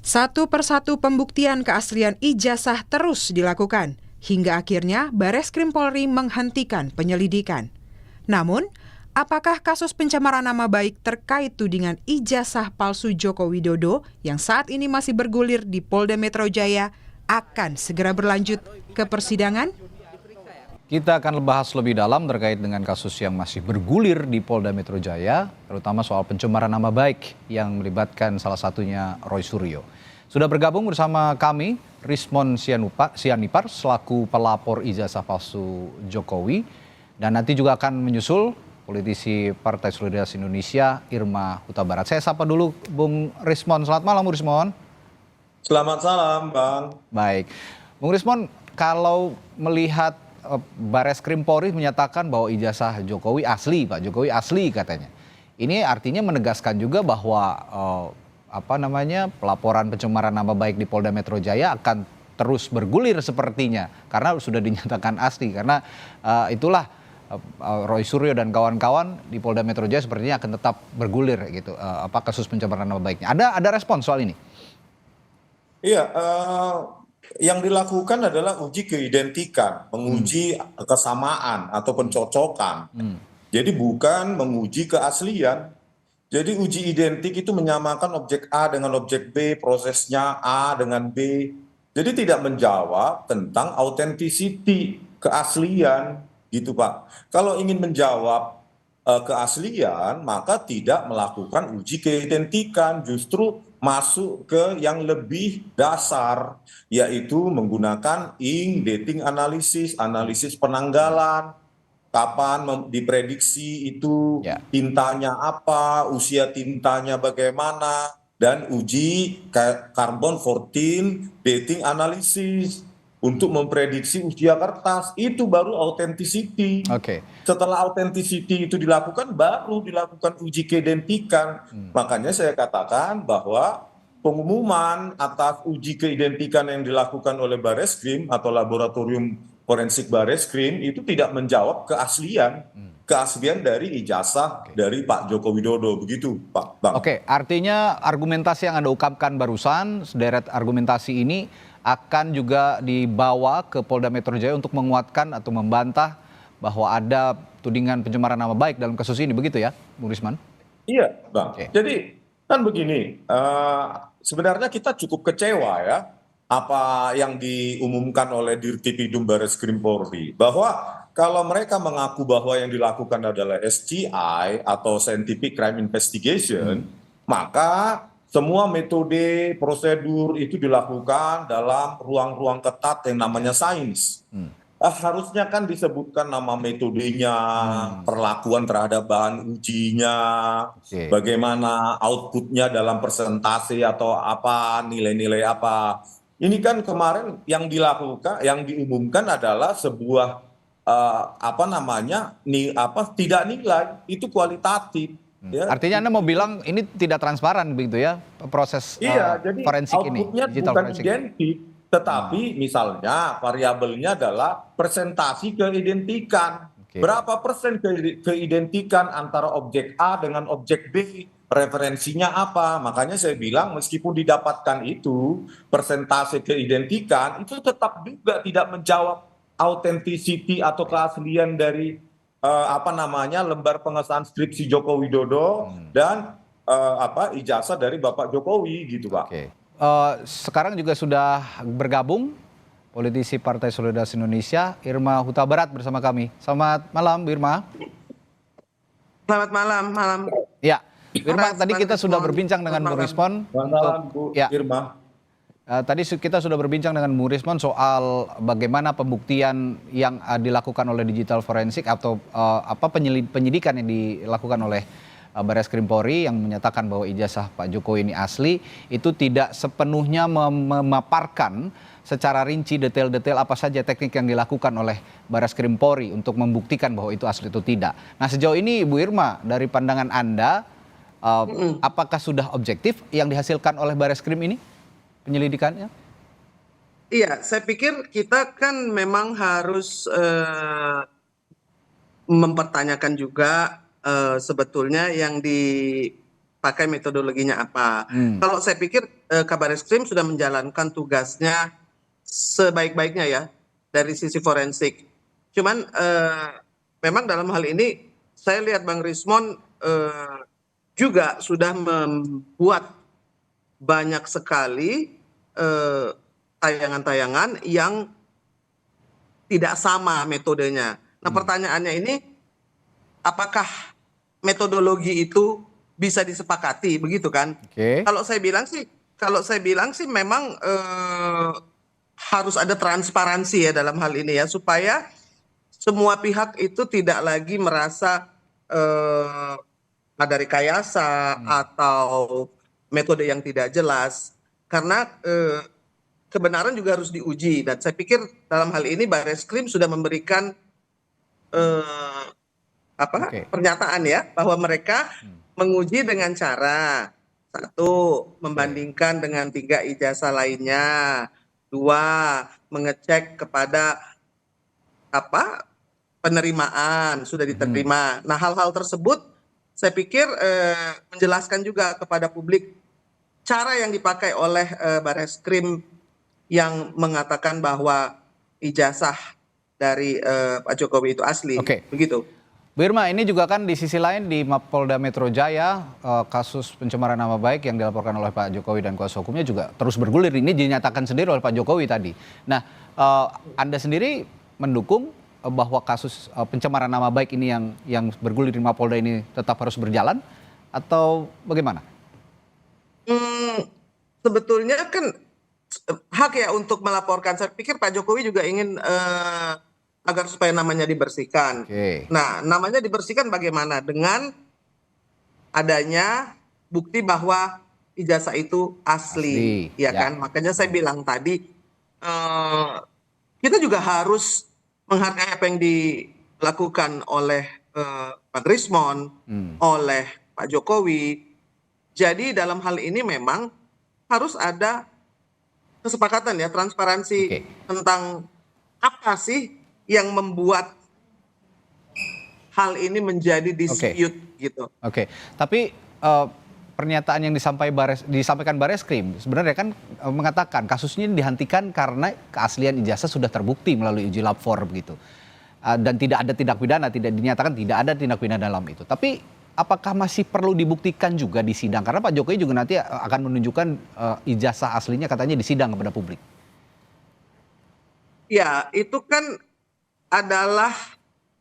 Satu persatu pembuktian keaslian ijazah terus dilakukan, hingga akhirnya Bareskrim Polri menghentikan penyelidikan. Namun, apakah kasus pencemaran nama baik terkait tudingan ijazah palsu Joko Widodo yang saat ini masih bergulir di Polda Metro Jaya akan segera berlanjut ke persidangan? Kita akan bahas lebih dalam terkait dengan kasus yang masih bergulir di Polda Metro Jaya, terutama soal pencemaran nama baik yang melibatkan salah satunya Roy Suryo. Sudah bergabung bersama kami Rismon Sianipar selaku pelapor ijazah palsu Jokowi, dan nanti juga akan menyusul politisi Partai Solidaritas Indonesia Irma Huta Barat. Saya sapa dulu Bung Rismon. Selamat malam Bung Rismon. Selamat malam, Bang. Baik, Bung Rismon, kalau melihat Bareskrim Polri menyatakan bahwa ijazah Jokowi asli, Pak Jokowi asli katanya. Ini artinya menegaskan juga bahwa pelaporan pencemaran nama baik di Polda Metro Jaya akan terus bergulir sepertinya karena sudah dinyatakan asli. Karena itulah Roy Suryo dan kawan-kawan di Polda Metro Jaya sepertinya akan tetap bergulir gitu. Kasus pencemaran nama baiknya. Ada respon soal ini? Iya, yang dilakukan adalah uji keidentikan, menguji kesamaan atau pencocokan. Jadi bukan menguji keaslian. Jadi uji identik itu menyamakan objek A dengan objek B, prosesnya A dengan B. Jadi tidak menjawab tentang authenticity, keaslian, gitu Pak. Kalau ingin menjawab keaslian, maka tidak melakukan uji keidentikan, justru masuk ke yang lebih dasar, yaitu menggunakan dating analisis, analisis penanggalan, kapan diprediksi itu tintanya apa, usia tintanya bagaimana, dan uji carbon 14 dating analisis untuk memprediksi usia kertas. Itu baru authenticity. Setelah authenticity itu dilakukan, baru dilakukan uji keidentikan. Makanya saya katakan bahwa pengumuman atas uji keidentikan yang dilakukan oleh Bareskrim atau Laboratorium Forensik Bareskrim itu tidak menjawab keaslian dari ijazah dari Pak Joko Widodo, begitu Pak Bang. Oke, artinya argumentasi yang Anda ungkapkan barusan, sederet argumentasi ini akan juga dibawa ke Polda Metro Jaya untuk menguatkan atau membantah bahwa ada tudingan pencemaran nama baik dalam kasus ini, begitu ya, Bung Rismon? Iya, Bang. Jadi kan begini, sebenarnya kita cukup kecewa ya apa yang diumumkan oleh Dirtipidum Bareskrim Polri, bahwa kalau mereka mengaku bahwa yang dilakukan adalah SCI atau Scientific Crime Investigation, maka semua metode, prosedur itu dilakukan dalam ruang-ruang ketat yang namanya sains. Harusnya kan disebutkan nama metodenya, perlakuan terhadap bahan ujinya, bagaimana outputnya dalam persentase atau apa, nilai-nilai apa. Ini kan kemarin yang dilakukan, yang diumumkan adalah sebuah tidak nilai, itu kualitatif. Ya. Artinya Anda mau bilang ini tidak transparan begitu ya proses jadi forensik ini? Outputnya bukan identik, tetapi misalnya variabelnya adalah presentasi keidentikan. Berapa persen keidentikan antara objek A dengan objek B? Referensinya apa? Makanya saya bilang meskipun didapatkan itu persentase keidentikan, itu tetap juga tidak menjawab authenticity atau keaslian dari lembar pengesahan skripsi Joko Widodo dan ijazah dari Bapak Jokowi, gitu Pak. Sekarang juga sudah bergabung politisi Partai Solidaritas Indonesia Irma Huta Barat bersama kami. Selamat malam, Bu Irma. Selamat malam. Ya, Irma, tadi kita sudah berbincang dengan Bu Rismon. Selamat malam, Bu Irma. Tadi kita sudah berbincang dengan Bu Rismon soal bagaimana pembuktian yang dilakukan oleh digital forensik atau penyidikan yang dilakukan oleh Bareskrim Polri yang menyatakan bahwa ijazah Pak Jokowi ini asli, itu tidak sepenuhnya memaparkan secara rinci detail-detail apa saja teknik yang dilakukan oleh Bareskrim Polri untuk membuktikan bahwa itu asli atau tidak. Nah, sejauh ini Bu Irma, dari pandangan Anda, apakah sudah objektif yang dihasilkan oleh Bareskrim ini penyelidikannya? Iya, saya pikir kita kan memang harus mempertanyakan juga sebetulnya yang pakai metodologinya apa. Hmm. Kalau saya pikir Kabareskrim sudah menjalankan tugasnya sebaik-baiknya ya dari sisi forensik. Cuman memang dalam hal ini saya lihat Bang Rismon juga sudah membuat banyak sekali tayangan-tayangan yang tidak sama metodenya. Nah, pertanyaannya ini, apakah metodologi itu bisa disepakati, begitu kan? Oke. Kalau saya bilang sih memang harus ada transparansi ya dalam hal ini ya, supaya semua pihak itu tidak lagi merasa ada rekayasa atau metode yang tidak jelas, karena kebenaran juga harus diuji. Dan saya pikir dalam hal ini Bareskrim sudah memberikan Oke. pernyataan ya, bahwa mereka menguji dengan cara, satu, membandingkan dengan 3 ijazah lainnya, 2, mengecek kepada penerimaan sudah diterima. Nah, hal-hal tersebut saya pikir menjelaskan juga kepada publik cara yang dipakai oleh Bareskrim yang mengatakan bahwa ijazah dari Pak Jokowi itu asli. Oke. Begitu. Bu Irma, ini juga kan di sisi lain di Mapolda Metro Jaya, kasus pencemaran nama baik yang dilaporkan oleh Pak Jokowi dan kuasa hukumnya juga terus bergulir. Ini dinyatakan sendiri oleh Pak Jokowi tadi. Nah, Anda sendiri mendukung bahwa kasus pencemaran nama baik ini yang bergulir di Mapolda ini tetap harus berjalan atau bagaimana? Sebetulnya kan hak ya untuk melaporkan. Saya pikir Pak Jokowi juga ingin agar supaya namanya dibersihkan. Oke. Nah, namanya dibersihkan bagaimana? Dengan adanya bukti bahwa ijazah itu asli, Asli, ya ya. kan? Makanya saya bilang tadi, kita juga harus menghargai apa yang dilakukan oleh Pak Rismon, oleh Pak Jokowi. Jadi dalam hal ini memang harus ada kesepakatan ya, transparansi Oke. tentang apa sih yang membuat hal ini menjadi dispute gitu. Oke, tapi pernyataan yang disampaikan Bareskrim sebenarnya kan mengatakan kasusnya dihentikan karena keaslian ijazah sudah terbukti melalui uji lab 4 begitu. Dan tidak ada tindak pidana, tidak dinyatakan tidak ada tindak pidana dalam itu. Tapi apakah masih perlu dibuktikan juga di sidang? Karena Pak Jokowi juga nanti akan menunjukkan ijazah aslinya katanya di sidang kepada publik. Ya, itu kan adalah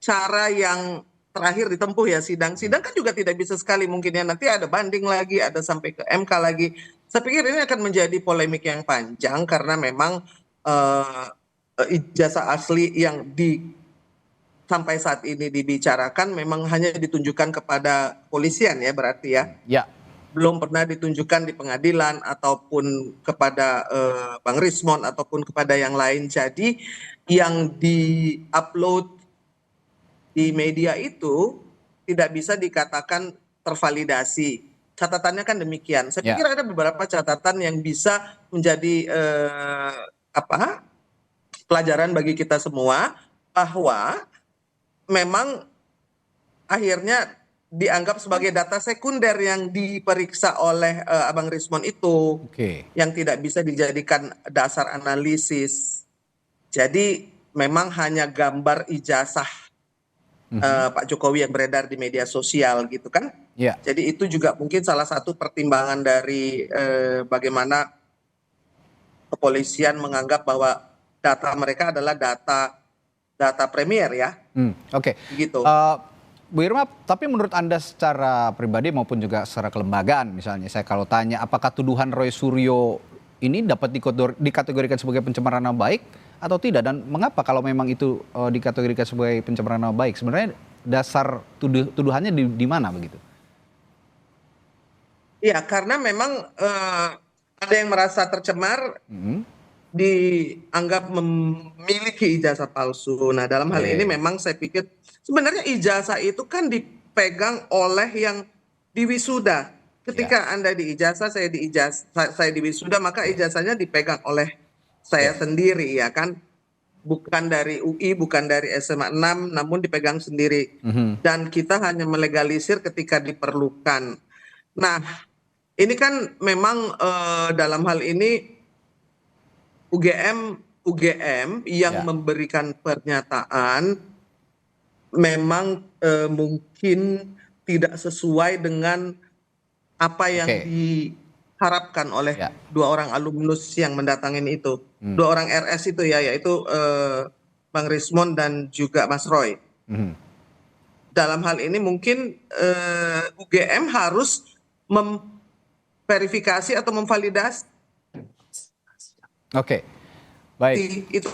cara yang terakhir ditempuh ya sidang. Sidang kan juga tidak bisa sekali mungkin ya, nanti ada banding lagi, ada sampai ke MK lagi. Saya pikir ini akan menjadi polemik yang panjang karena memang ijazah asli yang sampai saat ini dibicarakan memang hanya ditunjukkan kepada polisian ya, berarti ya. Ya. Belum pernah ditunjukkan di pengadilan ataupun kepada Bang Rismon ataupun kepada yang lain. Jadi yang di-upload di media itu tidak bisa dikatakan tervalidasi. Catatannya kan demikian. Saya pikir ada beberapa catatan yang bisa menjadi pelajaran bagi kita semua, bahwa memang akhirnya dianggap sebagai data sekunder yang diperiksa oleh Abang Rismon itu, yang tidak bisa dijadikan dasar analisis. Jadi memang hanya gambar ijazah Pak Jokowi yang beredar di media sosial gitu kan. Jadi itu juga mungkin salah satu pertimbangan dari bagaimana kepolisian menganggap bahwa data mereka adalah data premier ya. Oke. Gitu. Bu Irma, tapi menurut Anda secara pribadi maupun juga secara kelembagaan, misalnya saya kalau tanya apakah tuduhan Roy Suryo ini dapat dikategorikan sebagai pencemaran nama baik atau tidak, dan mengapa kalau memang itu dikategorikan sebagai pencemaran nama baik? Sebenarnya dasar tuduhannya di mana begitu? Iya, karena memang ada yang merasa tercemar, dianggap memiliki ijazah palsu. Nah, dalam hal ini memang saya pikir sebenarnya ijazah itu kan dipegang oleh yang diwisuda. Ketika Anda diijazah, saya diwisuda, maka ijazahnya dipegang oleh saya sendiri ya kan. Bukan dari UI, bukan dari SMA 6, namun dipegang sendiri. Dan kita hanya melegalisir ketika diperlukan. Nah, ini kan memang dalam hal ini UGM yang Ya, memberikan pernyataan memang mungkin tidak sesuai dengan apa yang oke, diharapkan oleh ya, dua orang alumnus yang mendatangin itu. hmm, Dua orang RS itu ya, yaitu Bang Rismon dan juga Mas Roy. mhm. Dalam hal ini mungkin UGM harus memverifikasi atau memvalidasi Oke, baik, itu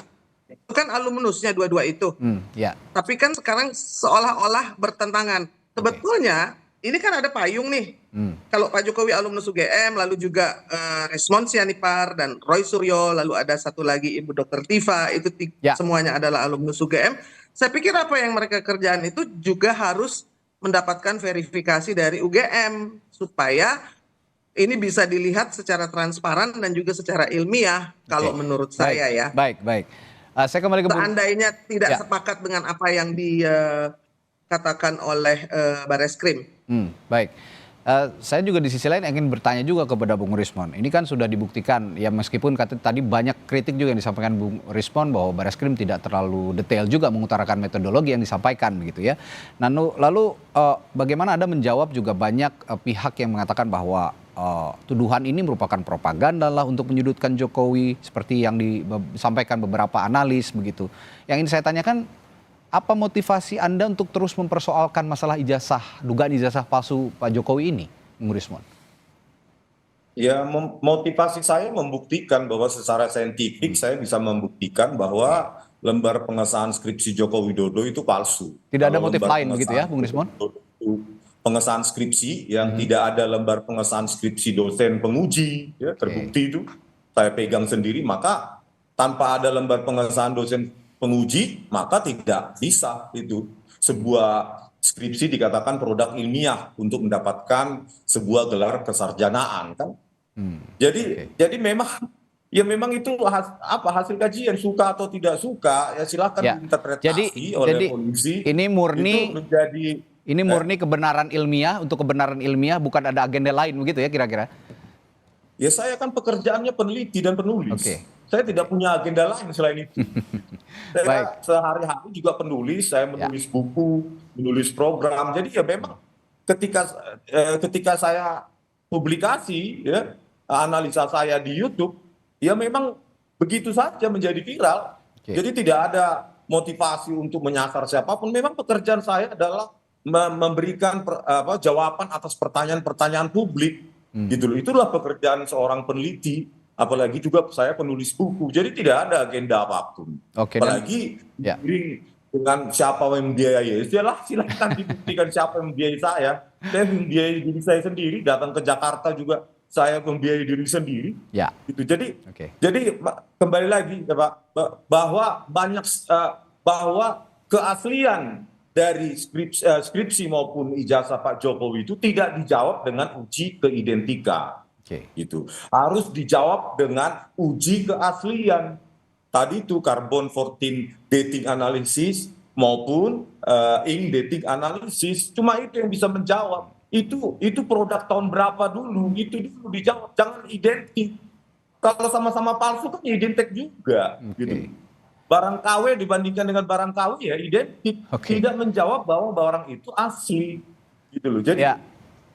kan alumnusnya dua-dua itu. ya, Tapi kan sekarang seolah-olah bertentangan. oke, Sebetulnya ini kan ada payung nih. hmm, Kalau Pak Jokowi alumnus UGM, lalu juga Resmond Sianipar dan Roy Suryo, lalu ada satu lagi Ibu Dr. Tifa, itu ya, semuanya adalah alumnus UGM. Saya pikir apa yang mereka kerjaan itu juga harus mendapatkan verifikasi dari UGM supaya ini bisa dilihat secara transparan dan juga secara ilmiah oke, kalau menurut baik, saya ya. baik, baik. Saya kembali ke Seandainya tidak ya. sepakat dengan apa yang dikatakan oleh Bareskrim. Baik. Saya juga di sisi lain ingin bertanya juga kepada Bung Rismon. Ini kan sudah dibuktikan, ya meskipun tadi banyak kritik juga yang disampaikan Bung Rismon bahwa Bareskrim tidak terlalu detail juga mengutarakan metodologi yang disampaikan begitu ya. Nah, lalu bagaimana Anda menjawab juga banyak pihak yang mengatakan bahwa tuduhan ini merupakan propaganda lah untuk menyudutkan Jokowi seperti yang disampaikan beberapa analis begitu. Yang ingin saya tanyakan, apa motivasi Anda untuk terus mempersoalkan masalah ijazah, dugaan ijazah palsu Pak Jokowi ini, Bung Rismon? Ya, motivasi saya membuktikan bahwa secara saintifik saya bisa membuktikan bahwa lembar pengesahan skripsi Joko Widodo itu palsu. Tidak ada Kalau motif lembar lain begitu ya, pengesahan Bung Joko Rismon? Widodo itu pengesahan skripsi yang tidak ada lembar pengesahan skripsi dosen penguji, ya, terbukti itu saya pegang sendiri, maka tanpa ada lembar pengesahan dosen penguji, maka tidak bisa itu sebuah skripsi dikatakan produk ilmiah untuk mendapatkan sebuah gelar kesarjanaan kan. Oke. Jadi memang itu hasil kajian, suka atau tidak suka ya silakan Ya. Jadi diinterpretasi oleh polisi. ini Itu menjadi murni kebenaran ilmiah, untuk kebenaran ilmiah, bukan ada agenda lain begitu ya kira-kira? ya saya kan pekerjaannya peneliti dan penulis. Oke. Saya tidak punya agenda lain selain itu. Baik. Saya sehari-hari juga penulis, saya menulis buku, menulis program. Jadi ya memang ketika saya publikasi ya analisa saya di YouTube, ya memang begitu saja menjadi viral. Oke. Jadi tidak ada motivasi untuk menyasar siapapun. Memang pekerjaan saya adalah memberikan jawaban atas pertanyaan-pertanyaan publik. Gitu loh. Itulah pekerjaan seorang peneliti. Apalagi juga saya penulis buku. Jadi tidak ada agenda apapun. Oke, dan Apalagi ya. dengan siapa yang membiayai. Silakan dibuktikan siapa yang membiayai saya. Saya membiayai diri saya sendiri. Datang ke Jakarta juga saya membiayai diri sendiri. Ya. Gitu. Jadi Oke. kembali lagi ya Pak, bahwa bahwa keaslian dari skripsi maupun ijazah Pak Jokowi itu tidak dijawab dengan uji keidentikan. Oke. Gitu. Harus dijawab dengan uji keaslian. Tadi itu carbon 14 dating analysis maupun ink dating analysis. Cuma itu yang bisa menjawab. Itu produk tahun berapa dulu, itu dulu dijawab. Jangan identik. Kalau sama-sama palsu kan identik juga. Oke. Gitu. Barang KW dibandingkan dengan barang KW ya identik. Oke. Tidak menjawab bahwa barang itu asli. Gitu loh. Jadi Ya,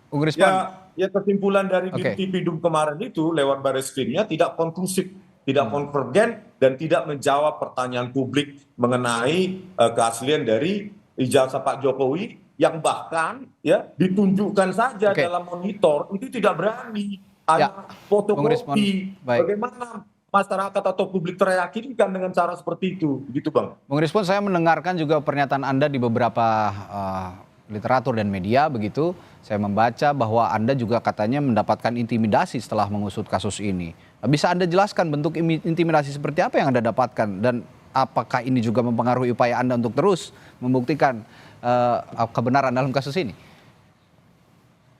Bung Rismon. ya kesimpulan dari Oke. Dirtipidum kemarin itu lewat Bareskrimnya tidak konklusif, tidak konvergen dan tidak menjawab pertanyaan publik mengenai keaslian dari ijazah Pak Jokowi yang bahkan ya ditunjukkan saja Oke. dalam monitor itu tidak berani Ya, hanya Bung Rismon. fotokopi. Baik. Bagaimana masyarakat atau publik teryakinkan dengan cara seperti itu, gitu Bang. Bung Rismon, saya mendengarkan juga pernyataan Anda di beberapa literatur dan media begitu. Saya membaca bahwa Anda juga katanya mendapatkan intimidasi setelah mengusut kasus ini. Bisa Anda jelaskan bentuk intimidasi seperti apa yang Anda dapatkan dan apakah ini juga mempengaruhi upaya Anda untuk terus membuktikan kebenaran dalam kasus ini?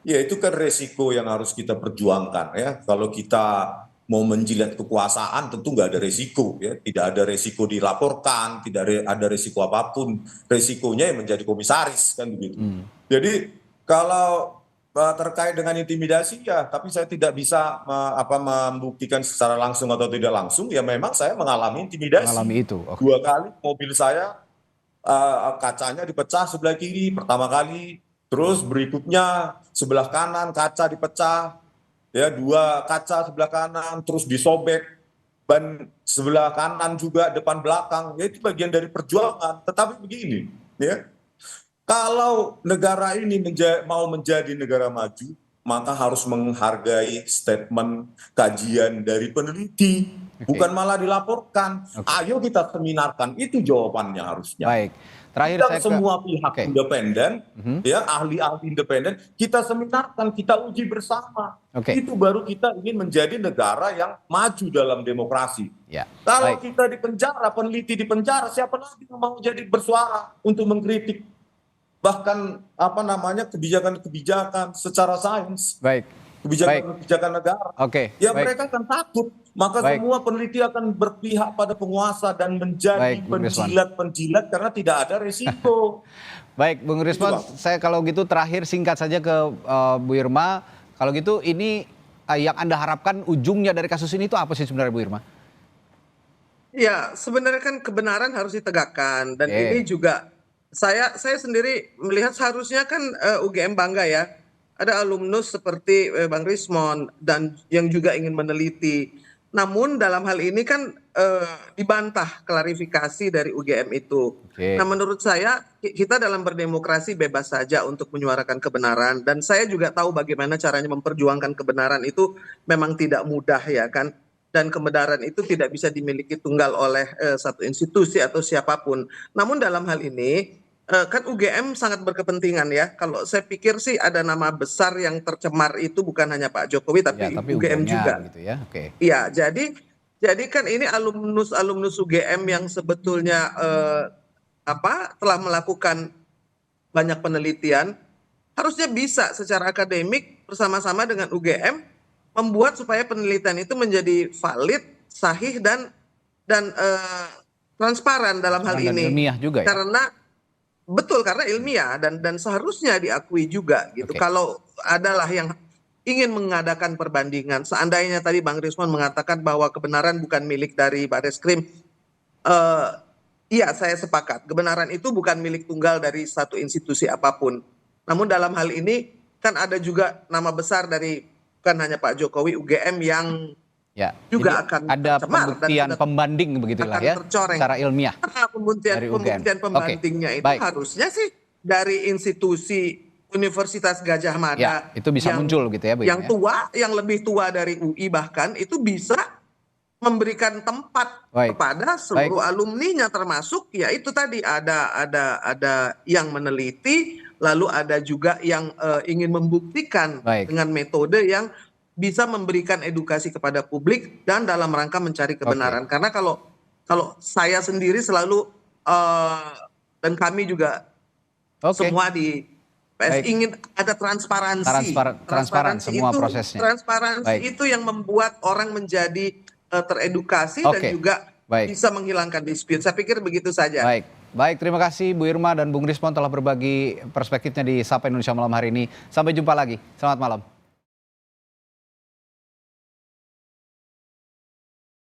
Ya itu kan resiko yang harus kita perjuangkan ya. Kalau kita mau menjilat kekuasaan tentu nggak ada resiko ya. Tidak ada resiko dilaporkan, tidak ada resiko apapun. Resikonya yang menjadi komisaris kan begitu. Jadi kalau terkait dengan intimidasi ya, tapi saya tidak bisa membuktikan secara langsung atau tidak langsung. Ya memang saya mengalami intimidasi. Mengalami itu. Oke. 2 kali mobil saya kacanya dipecah sebelah kiri pertama kali, terus berikutnya sebelah kanan kaca dipecah, ya 2 kaca sebelah kanan, terus disobek ban sebelah kanan juga depan belakang. Ya itu bagian dari perjuangan. Tetapi begini, ya. Kalau negara ini mau menjadi negara maju, maka harus menghargai statement kajian dari peneliti, bukan malah dilaporkan. Ayo kita seminarkan, itu jawabannya harusnya. Baik. Terakhir Kita saya ke semua pihak independen, ya ahli-ahli independen, kita seminarkan, kita uji bersama. Itu baru kita ingin menjadi negara yang maju dalam demokrasi. Ya. Kalau Baik. kita di penjara, peneliti di penjara, siapa lagi yang mau jadi bersuara untuk mengkritik bahkan kebijakan-kebijakan secara sains, Baik. kebijakan negara. Ya baik. mereka akan takut, maka Baik. semua peneliti akan berpihak pada penguasa dan menjadi Baik, Bung Risman. penjilat-penjilat karena tidak ada resiko. Baik, Bung Risman, saya kalau gitu terakhir singkat saja ke Bu Irma. Kalau gitu ini yang Anda harapkan ujungnya dari kasus ini itu apa sih sebenarnya, Bu Irma? Ya, sebenarnya kan kebenaran harus ditegakkan, dan ini juga saya sendiri melihat seharusnya kan UGM bangga ya, ada alumnus seperti Bang Rismon dan yang juga ingin meneliti. Namun dalam hal ini kan dibantah klarifikasi dari UGM itu. Nah, menurut saya kita dalam berdemokrasi bebas saja untuk menyuarakan kebenaran, dan saya juga tahu bagaimana caranya memperjuangkan kebenaran itu memang tidak mudah ya kan. Dan kebenaran itu tidak bisa dimiliki tunggal oleh satu institusi atau siapapun. Namun dalam hal ini kan UGM sangat berkepentingan ya. Kalau saya pikir sih ada nama besar yang tercemar itu bukan hanya Pak Jokowi tapi UGM juga. Gitu ya. Iya, jadi kan ini alumnus UGM yang sebetulnya telah melakukan banyak penelitian, harusnya bisa secara akademik bersama-sama dengan UGM membuat supaya penelitian itu menjadi valid, sahih dan transparan dalam hal ini. Ilmiah juga ya. Karena ilmiah dan seharusnya diakui juga gitu. Kalau adalah yang ingin mengadakan perbandingan, seandainya tadi Bang Rismon mengatakan bahwa kebenaran bukan milik dari Bareskrim, iya saya sepakat. Kebenaran itu bukan milik tunggal dari satu institusi apapun. Namun dalam hal ini kan ada juga nama besar dari bukan hanya Pak Jokowi, UGM yang juga akan ada pembuktian pembanding begitulah ya, secara ilmiah. Pembuktian pembandingnya itu harusnya sih dari institusi Universitas Gadjah Mada itu bisa muncul gitu ya, Bu, yang tua, yang lebih tua dari UI bahkan itu bisa memberikan tempat kepada seluruh alumninya, termasuk ya itu tadi ada yang meneliti, lalu ada juga yang ingin membuktikan dengan metode yang bisa memberikan edukasi kepada publik dan dalam rangka mencari kebenaran. Karena kalau saya sendiri selalu dan kami juga semua di PS ingin ada transparansi. Transparan semua itu, prosesnya. Transparansi itu yang membuat orang menjadi teredukasi dan juga bisa menghilangkan dispute. Saya pikir begitu saja. Baik, terima kasih Bu Irma dan Bung Rismon telah berbagi perspektifnya di Sapa Indonesia Malam hari ini. Sampai jumpa lagi. Selamat malam.